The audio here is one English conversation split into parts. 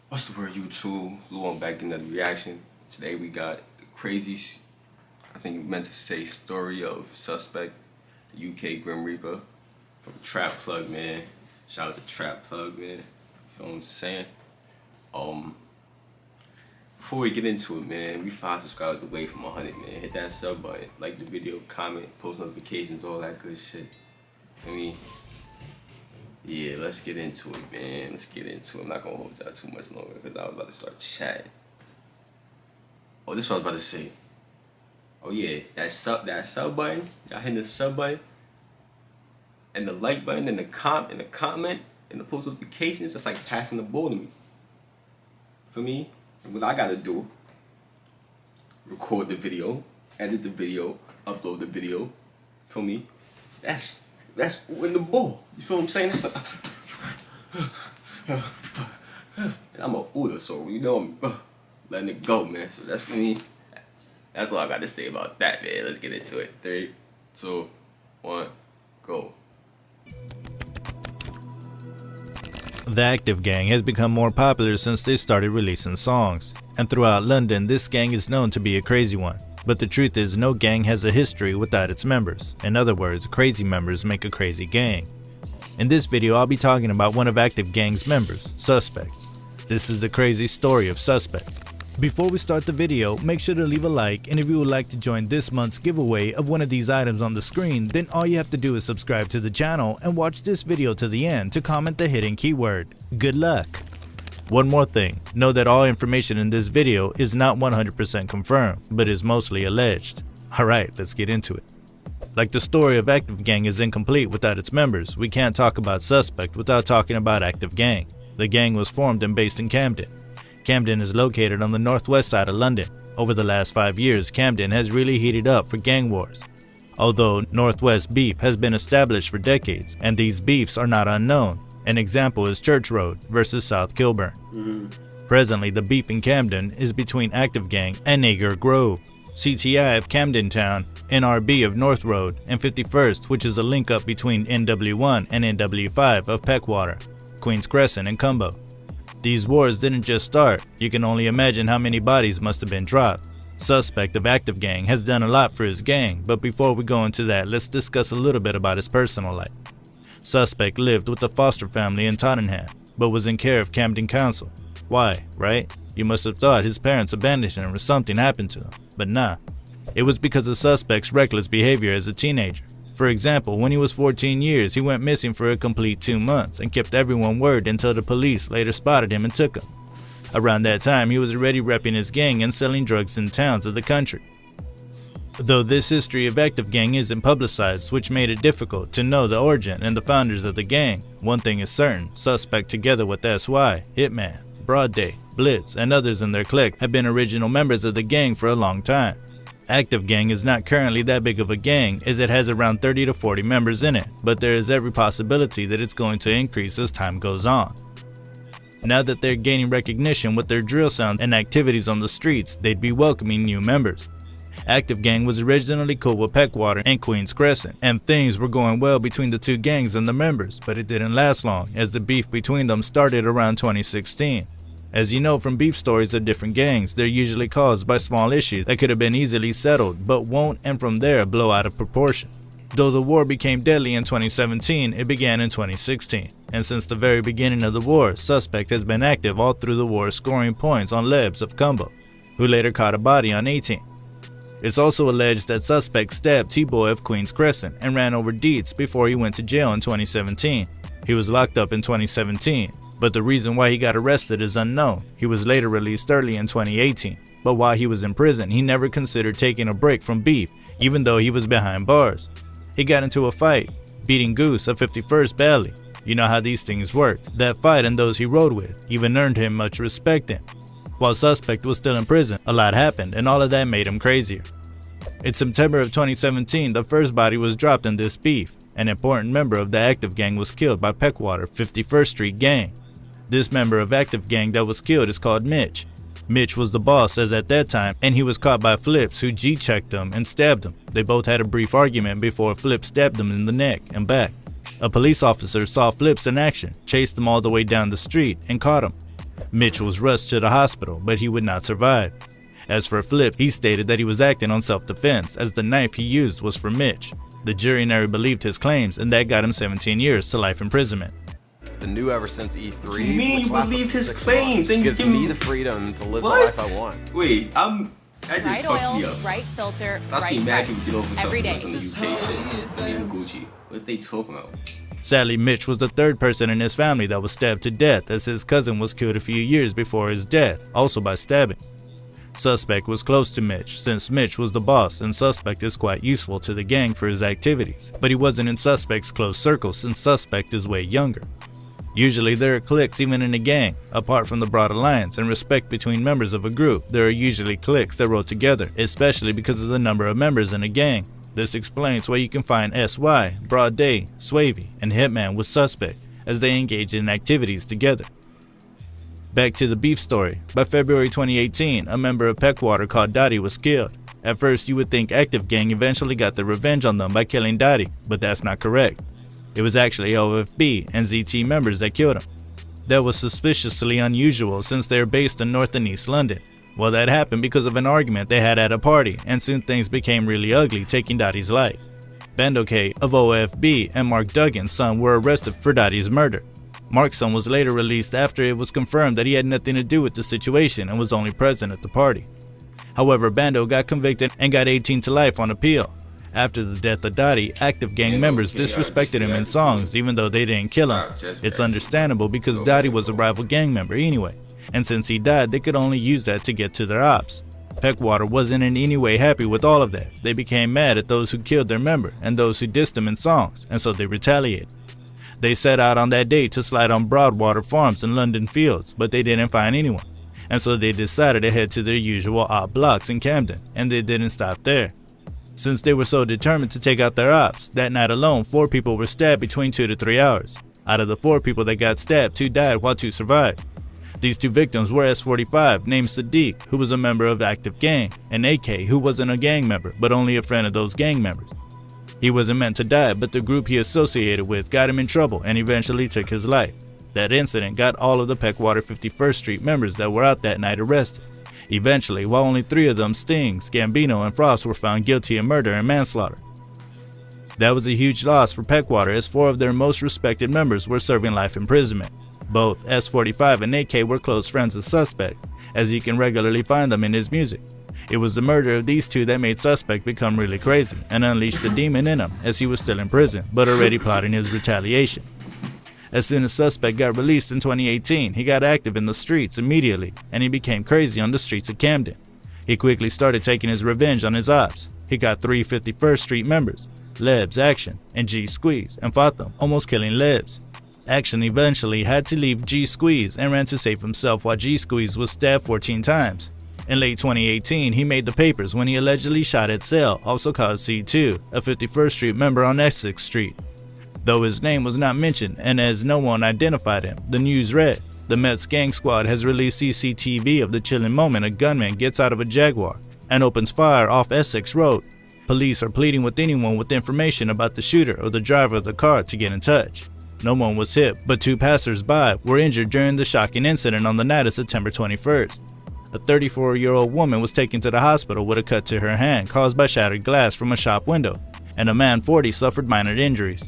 What's the word, YouTube? Lou, I'm back in another reaction. Today we got the crazy, I think you meant to say, story of suspect, the UK Grim Reaper, from Trap Plug, man. Shout out to Trap Plug, man. You know what I'm saying? Before we get into it, man, we 5 subscribers away from 100, man. Hit that sub button, like the video, comment, post notifications, all that good shit. Yeah, let's get into it, man. Let's get into it. I'm not gonna hold y'all too much longer because I was about to start chatting. Oh, this is what I was about to say. Oh yeah, that sub button. Y'all hitting the sub button and the like button and the comment and the post notifications. That's like passing the ball to me. For me, what I gotta do: record the video, edit the video, upload the video. For me, that's win the ball. You feel what I'm saying? That's I'm a Uda, so you know I'm letting it go, man. So that's for me. That's all I got to say about that, man. Let's get into it. 3, 2, 1, go. The Active Gang has become more popular since they started releasing songs, and throughout London this gang is known to be a crazy one. But the truth is, no gang has a history without its members. In other words, crazy members make a crazy gang. In this video, I'll be talking about one of Active Gang's members, Suspect. This is the crazy story of Suspect. Before we start the video, make sure to leave a like, and if you would like to join this month's giveaway of one of these items on the screen, then all you have to do is subscribe to the channel and watch this video to the end to comment the hidden keyword. Good luck! One more thing, know that all information in this video is not 100% confirmed, but is mostly alleged. Alright, let's get into it. Like the story of Active Gang is incomplete without its members, we can't talk about Suspect without talking about Active Gang. The gang was formed and based in Camden. Camden is located on the northwest side of London. Over the last 5 years, Camden has really heated up for gang wars. Although northwest beef has been established for decades, and these beefs are not unknown. An example is Church Road versus South Kilburn. Presently, the beef in Camden is between Active Gang and Nager Grove, CTI of Camden Town, NRB of North Road, and 51st, which is a link up between NW1 and NW5 of Peckwater, Queen's Crescent, and Cumbo. These wars didn't just start, you can only imagine how many bodies must have been dropped. Suspect of Active Gang has done a lot for his gang, but before we go into that, let's discuss a little bit about his personal life. Suspect lived with a foster family in Tottenham, but was in care of Camden Council. Why, right? You must have thought his parents abandoned him or something happened to him, but nah. It was because of Suspect's reckless behavior as a teenager. For example, when he was 14 years, he went missing for a complete 2 months and kept everyone worried until the police later spotted him and took him. Around that time, he was already repping his gang and selling drugs in towns of the country. Though this history of Active Gang isn't publicized, which made it difficult to know the origin and the founders of the gang, one thing is certain: Suspect together with SY, Hitman, Broad Day, Blitz, and others in their clique have been original members of the gang for a long time. Active Gang is not currently that big of a gang, as it has around 30 to 40 members in it, but there is every possibility that it's going to increase as time goes on. Now that they're gaining recognition with their drill sound and activities on the streets, they'd be welcoming new members. Active Gang was originally cool with Peckwater and Queen's Crescent, and things were going well between the two gangs and the members, but it didn't last long, as the beef between them started around 2016. As you know from beef stories of different gangs, they're usually caused by small issues that could have been easily settled, but won't, and from there blow out of proportion. Though the war became deadly in 2017, it began in 2016, and since the very beginning of the war, Suspect has been active all through the war, scoring points on Lebs of Cumbo, who later caught a body on 18. It's also alleged that Suspect stabbed T-Boy of Queen's Crescent and ran over Dietz before he went to jail in 2017. He was locked up in 2017, but the reason why he got arrested is unknown. He was later released early in 2018, but while he was in prison, he never considered taking a break from beef, even though he was behind bars. He got into a fight, beating Goose of 51st badly. You know how these things work. That fight and those he rode with even earned him much respect. While Suspect was still in prison, a lot happened, and all of that made him crazier. In September of 2017, the first body was dropped in this beef. An important member of the Active Gang was killed by Peckwater 51st Street Gang. This member of Active Gang that was killed is called Mitch. Mitch was the boss as at that time, and he was caught by Flips, who G-checked him and stabbed him. They both had a brief argument before Flips stabbed him in the neck and back. A police officer saw Flips in action, chased him all the way down the street, and caught him. Mitch was rushed to the hospital, but he would not survive. As for Flip, he stated that he was acting on self-defense as the knife he used was for Mitch. The jury never believed his claims, and that got him 17 years to life imprisonment. The new ever since E3. What do you mean you believe his claims and gives me the freedom to live the life I want. Wait, that just Right fucked me oil, up. right filter, I see right mad price. people get over Every day. something from the UK shit, leaving Gucci. What they talking about? Sadly, Mitch was the third person in his family that was stabbed to death, as his cousin was killed a few years before his death, also by stabbing. Suspect was close to Mitch, since Mitch was the boss and Suspect is quite useful to the gang for his activities, but he wasn't in Suspect's close circle since Suspect is way younger. Usually there are cliques even in a gang. Apart from the broad alliance and respect between members of a group, there are usually cliques that roll together, especially because of the number of members in a gang. This explains why you can find SY, Broad Day, Swavey, and Hitman with Suspect, as they engage in activities together. Back to the beef story. By February 2018, a member of Peckwater called Dottie was killed. At first you would think Active Gang eventually got their revenge on them by killing Dottie, but that's not correct. It was actually OFB and ZT members that killed him. That was suspiciously unusual since they are based in North and East London. Well, that happened because of an argument they had at a party, and soon things became really ugly, taking Dottie's life. Bando K of OFB and Mark Duggan's son were arrested for Dottie's murder. Mark's son was later released after it was confirmed that he had nothing to do with the situation and was only present at the party. However, Bando got convicted and got 18 to life on appeal. After the death of Dottie, Active Gang members disrespected him in songs even though they didn't kill him. It's understandable because Dottie was a rival gang member anyway, and since he died they could only use that to get to their ops. Peckwater wasn't in any way happy with all of that. They became mad at those who killed their member and those who dissed him in songs, and so they retaliated. They set out on that day to slide on Broadwater Farms and London Fields, but they didn't find anyone, and so they decided to head to their usual op blocks in Camden, and they didn't stop there. Since they were so determined to take out their ops, that night alone 4 people were stabbed between 2 to 3 hours. Out of the 4 people that got stabbed, 2 died while 2 survived. These 2 victims were S45 named Sadiq, who was a member of Active Gang, and AK, who wasn't a gang member but only a friend of those gang members. He wasn't meant to die, but the group he associated with got him in trouble and eventually took his life. That incident got all of the Peckwater 51st Street members that were out that night arrested. Eventually, while only 3 of them, Stings, Gambino, and Frost, were found guilty of murder and manslaughter. That was a huge loss for Peckwater, as 4 of their most respected members were serving life imprisonment. Both S45 and AK were close friends of Suspect, as you can regularly find them in his music. It was the murder of these 2 that made Suspect become really crazy and unleashed the demon in him, as he was still in prison, but already plotting his retaliation. As soon as Suspect got released in 2018, he got active in the streets immediately, and he became crazy on the streets of Camden. He quickly started taking his revenge on his ops. He got 3 51st Street members, Lebs, Action, and G Squeeze, and fought them, almost killing Lebs. Action eventually had to leave G Squeeze and ran to save himself while G Squeeze was stabbed 14 times. In late 2018, he made the papers when he allegedly shot at Cell, also called C2, a 51st Street member on Essex Street. Though his name was not mentioned and as no one identified him, the news read, the Mets gang squad has released CCTV of the chilling moment a gunman gets out of a Jaguar and opens fire off Essex Road. Police are pleading with anyone with information about the shooter or the driver of the car to get in touch. No one was hit, but 2 passers-by were injured during the shocking incident on the night of September 21st. A 34-year-old woman was taken to the hospital with a cut to her hand caused by shattered glass from a shop window, and a man 40 suffered minor injuries.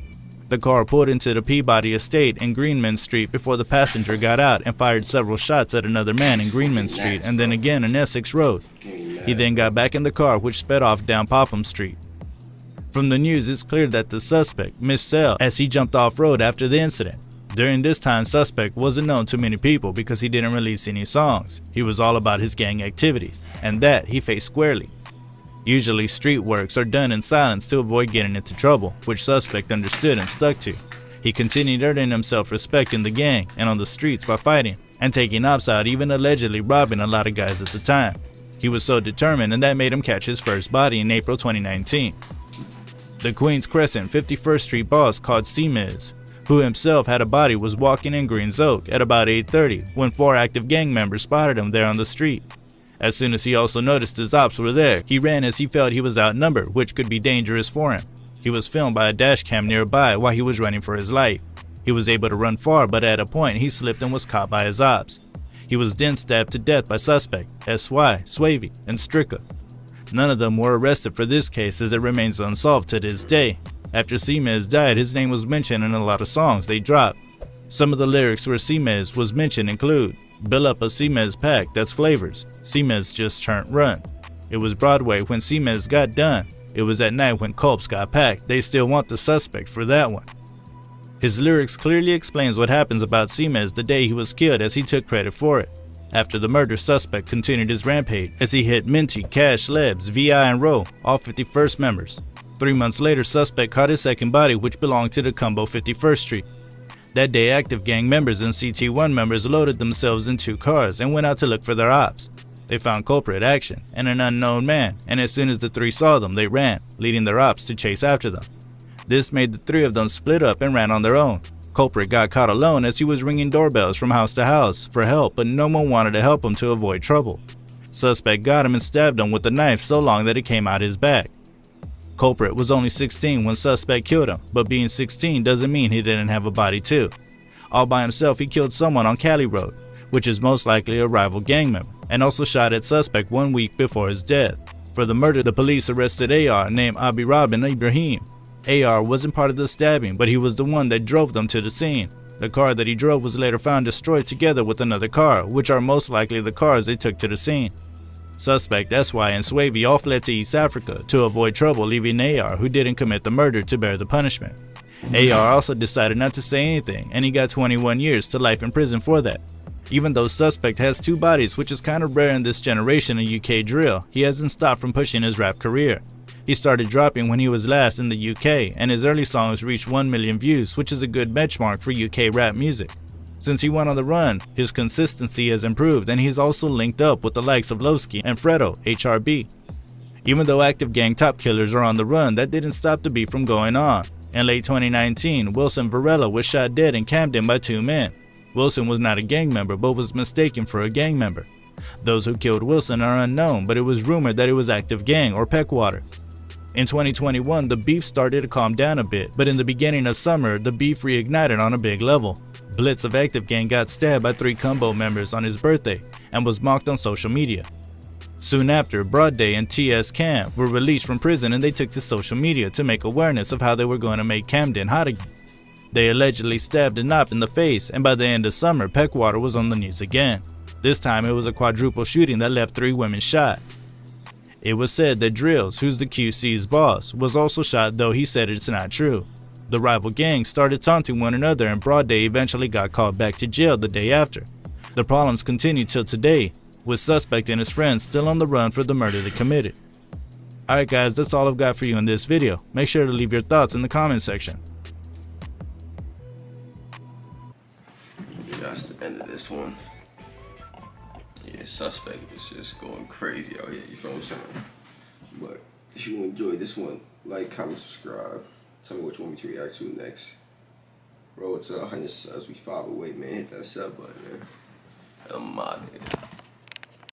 The car pulled into the Peabody Estate in Greenman Street before the passenger got out and fired several shots at another man in Greenman Street and then again in Essex Road. He then got back in the car, which sped off down Popham Street. From the news, it's clear that the suspect missed Cell as he jumped off-road after the incident. During this time, Suspect wasn't known to many people because he didn't release any songs. He was all about his gang activities, and that he faced squarely. Usually street works are done in silence to avoid getting into trouble, which Suspect understood and stuck to. He continued earning himself respect in the gang and on the streets by fighting and taking ops out, even allegedly robbing a lot of guys at the time. He was so determined, and that made him catch his first body in April 2019. The Queens Crescent 51st Street boss called C-Miz, who himself had a body, was walking in Greens Oak at about 8:30 when 4 active gang members spotted him there on the street. As soon as he also noticed his ops were there, he ran as he felt he was outnumbered, which could be dangerous for him. He was filmed by a dash cam nearby while he was running for his life. He was able to run far, but at a point he slipped and was caught by his ops. He was then stabbed to death by suspect SY, Swavey, and Stricka. None of them were arrested for this case as it remains unsolved to this day. After Kemzie died, his name was mentioned in a lot of songs they dropped. Some of the lyrics where Kemzie was mentioned include, "Bill up a Kemzie pack, that's flavors. Kemzie just turned run. It was Broadway when Kemzie got done. It was at night when Culps got packed. They still want the suspect for that one." His lyrics clearly explains what happens about Kemzie the day he was killed as he took credit for it. After the murder, suspect continued his rampage as he hit Minty, Cash, Lebs, VI, and Roe, all 51st members. 3 months later, suspect caught his second body, which belonged to the Combo 51st Street. That day, active gang members and CT1 members loaded themselves in 2 cars and went out to look for their ops. They found culprit Action and an unknown man, and as soon as the 3 saw them, they ran, leading their ops to chase after them. This made the 3 of them split up and ran on their own. Culprit got caught alone as he was ringing doorbells from house to house for help, but no one wanted to help him to avoid trouble. Suspect got him and stabbed him with a knife so long that it came out his back. Culprit was only 16 when suspect killed him, but being 16 doesn't mean he didn't have a body too. All by himself, he killed someone on Cali Road, which is most likely a rival gang member, and also shot at suspect 1 week before his death. For the murder, the police arrested AR named Abirabin Ibrahim. AR wasn't part of the stabbing, but he was the one that drove them to the scene. The car that he drove was later found destroyed together with another car, which are most likely the cars they took to the scene. Suspect SY and Swavey all fled to East Africa to avoid trouble, leaving AR, who didn't commit the murder, to bear the punishment. AR also decided not to say anything, and he got 21 years to life in prison for that. Even though suspect has 2 bodies, which is kind of rare in this generation of UK drill, he hasn't stopped from pushing his rap career. He started dropping when he was last in the UK, and his early songs reached 1 million views, which is a good benchmark for UK rap music. Since he went on the run, his consistency has improved, and he's also linked up with the likes of Lowski and Fredo, HRB. Even though active gang top killers are on the run, that didn't stop the beef from going on. In late 2019, Wilson Varela was shot dead in Camden by 2 men. Wilson was not a gang member, but was mistaken for a gang member. Those who killed Wilson are unknown, but it was rumored that it was active gang or Peckwater. In 2021, the beef started to calm down a bit, but in the beginning of summer, the beef reignited on a big level. Blitz of active gang got stabbed by 3 Combo members on his birthday and was mocked on social media. Soon after, Broad Day and TS Cam were released from prison, and they took to social media to make awareness of how they were going to make Camden hot again. They allegedly stabbed a Nop in the face, and by the end of summer, Peckwater was on the news again. This time it was a quadruple shooting that left 3 women shot. It was said that Drills, who's the QC's boss, was also shot, though he said it's not true. The rival gangs started taunting one another, and Broad Day eventually got called back to jail the day after. The problems continued till today, with suspect and his friends still on the run for the murder they committed. Alright guys, that's all I've got for you in this video. Make sure to leave your thoughts in the comment section. That's the end of this one. Yeah, suspect is just going crazy out here, you feel what I'm saying? But if you enjoyed this one, like, comment, subscribe. Tell me what you want me to react to next. Roll to 100 subs, we 5 away, man. Hit that sub button, man. I'm out here.